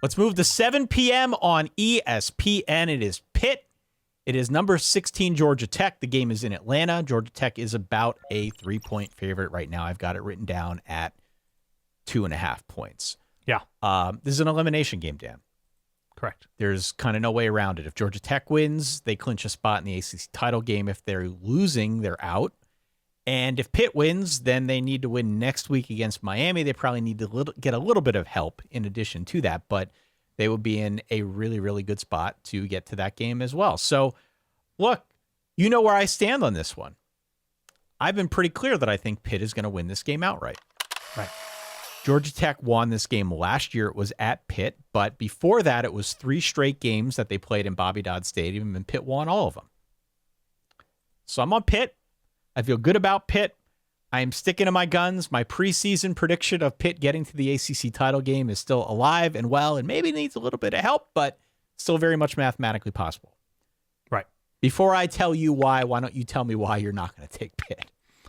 Let's move to 7 p.m. on ESPN. It is Pitt. It is number 16 Georgia Tech. The game is in Atlanta. Georgia Tech is about a 3-point favorite right now. I've got it written down at 2.5 points. Yeah. This is an elimination game, Dan. Correct. There's kind of no way around it. If Georgia Tech wins, they clinch a spot in the ACC title game. If they're losing, they're out. And if Pitt wins, then they need to win next week against Miami. They probably need to get a little bit of help in addition to that, but they will be in a really, really good spot to get to that game as well. So, look, you know where I stand on this one. I've been pretty clear that I think Pitt is going to win this game outright. Right. Georgia Tech won this game last year. It was at Pitt, but before that, it was 3 straight games that they played in Bobby Dodd Stadium, and Pitt won all of them. So I'm on Pitt. I feel good about Pitt. I am sticking to my guns. My preseason prediction of Pitt getting to the ACC title game is still alive and well, and maybe needs a little bit of help, but still very much mathematically possible. Right. Before I tell you why don't you tell me why you're not going to take Pitt?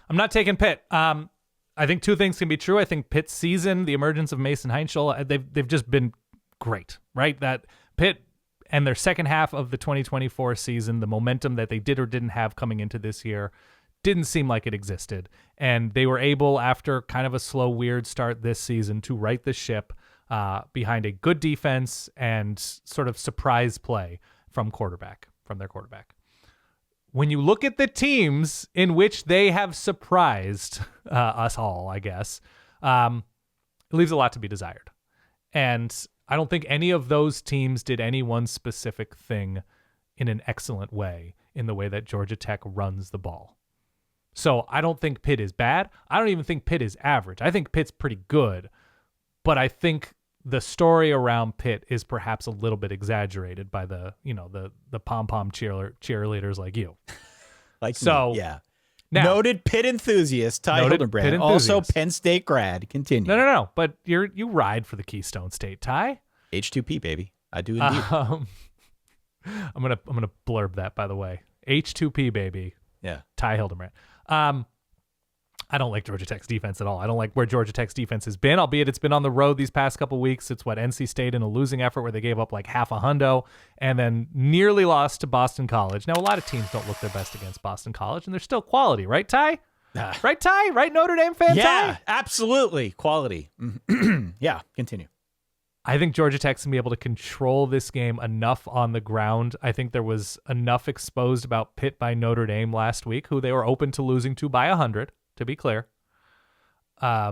I'm not taking Pitt. I think 2 things can be true. I think Pitt's season, the emergence of Mason Heinschel, they've just been great, right? That Pitt and their second half of the 2024 season, the momentum that they did or didn't have coming into this year, didn't seem like it existed. And they were able, after kind of a slow, weird start this season, to right the ship behind a good defense and sort of surprise play from their quarterback. When you look at the teams in which they have surprised us all, I guess, it leaves a lot to be desired. And I don't think any of those teams did any one specific thing in an excellent way in the way that Georgia Tech runs the ball. So I don't think Pitt is bad. I don't even think Pitt is average. I think Pitt's pretty good. But I think the story around Pitt is perhaps a little bit exaggerated by the pom-pom cheerleaders like you. Like so, me, yeah. Now, noted Pitt enthusiast, Ty Hildenbrand, also Penn State grad. Continue. No. But you ride for the Keystone State, Ty. H2P, baby. I do indeed. I'm gonna blurb that, by the way. H2P, baby. Yeah. Ty Hildenbrand. I don't like Georgia Tech's defense at all. I don't like where Georgia Tech's defense has been, albeit it's been on the road these past couple weeks. It's NC State in a losing effort where they gave up like half a hundo and then nearly lost to Boston College. Now, a lot of teams don't look their best against Boston College, and they're still quality, right, Ty? Right, Ty? Right, Notre Dame fan, yeah, Ty? absolutely. Quality. Yeah, continue. I think Georgia Tech's going to be able to control this game enough on the ground. I think there was enough exposed about Pitt by Notre Dame last week, who they were open to losing to by 100, to be clear. I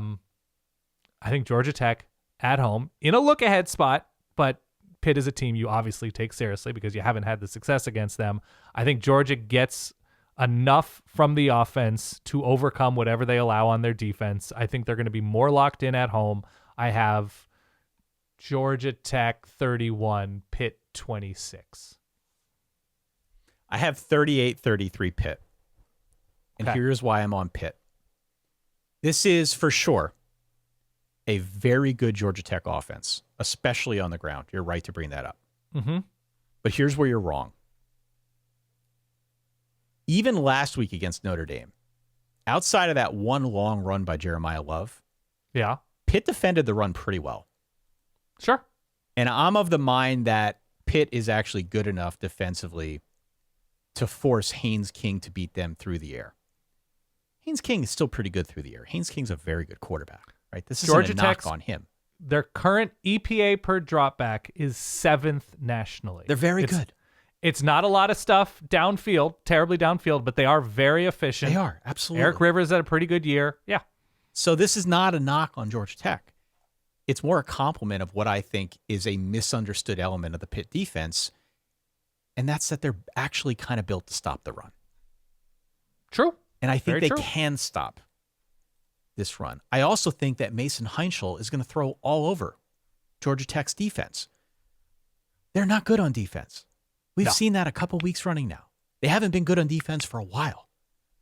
think Georgia Tech at home in a look-ahead spot, but Pitt is a team you obviously take seriously because you haven't had the success against them. I think Georgia gets enough from the offense to overcome whatever they allow on their defense. I think they're going to be more locked in at home. I have Georgia Tech 31, Pitt 26. I have 38-33 Pitt. And here's why I'm on Pitt. This is for sure a very good Georgia Tech offense, especially on the ground. You're right to bring that up. Mm-hmm. But here's where you're wrong. Even last week against Notre Dame, outside of that one long run by Jeremiah Love, yeah, Pitt defended the run pretty well. Sure. And I'm of the mind that Pitt is actually good enough defensively to force Haynes King to beat them through the air. Haynes King is still pretty good through the air. Haynes King's a very good quarterback, right? This isn't Georgia a knock Tech's, on him. Their current EPA per dropback is 7th nationally. They're very good. It's not a lot of stuff downfield, terribly downfield, but they are very efficient. They are, absolutely. Eric Rivers had a pretty good year. Yeah. So this is not a knock on Georgia Tech. It's more a compliment of what I think is a misunderstood element of the Pitt defense, and that's that they're actually kind of built to stop the run. True. And I think Very they true. can stop this run. I also think that Mason Heinschel is going to throw all over Georgia Tech's defense. They're not good on defense. We've seen that a couple weeks running now. They haven't been good on defense for a while.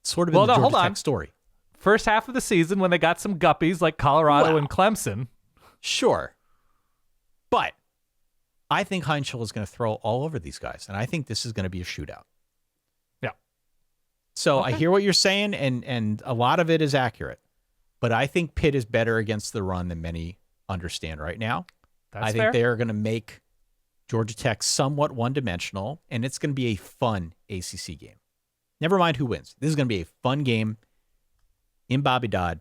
It's sort of been the Georgia Tech story. First half of the season when they got some guppies like Colorado and Clemson. Sure. But I think Heinschel is going to throw all over these guys, and I think this is going to be a shootout. Yeah. So I hear what you're saying, and a lot of it is accurate. But I think Pitt is better against the run than many understand right now. That's I think fair. they are going to make Georgia Tech somewhat one-dimensional, and it's going to be a fun ACC game. Never mind who wins. This is going to be a fun game in Bobby Dodd.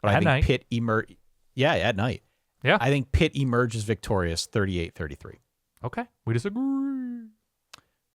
But At I think night. Pitt at night. Yeah. I think Pitt emerges victorious 38-33. Okay. We disagree.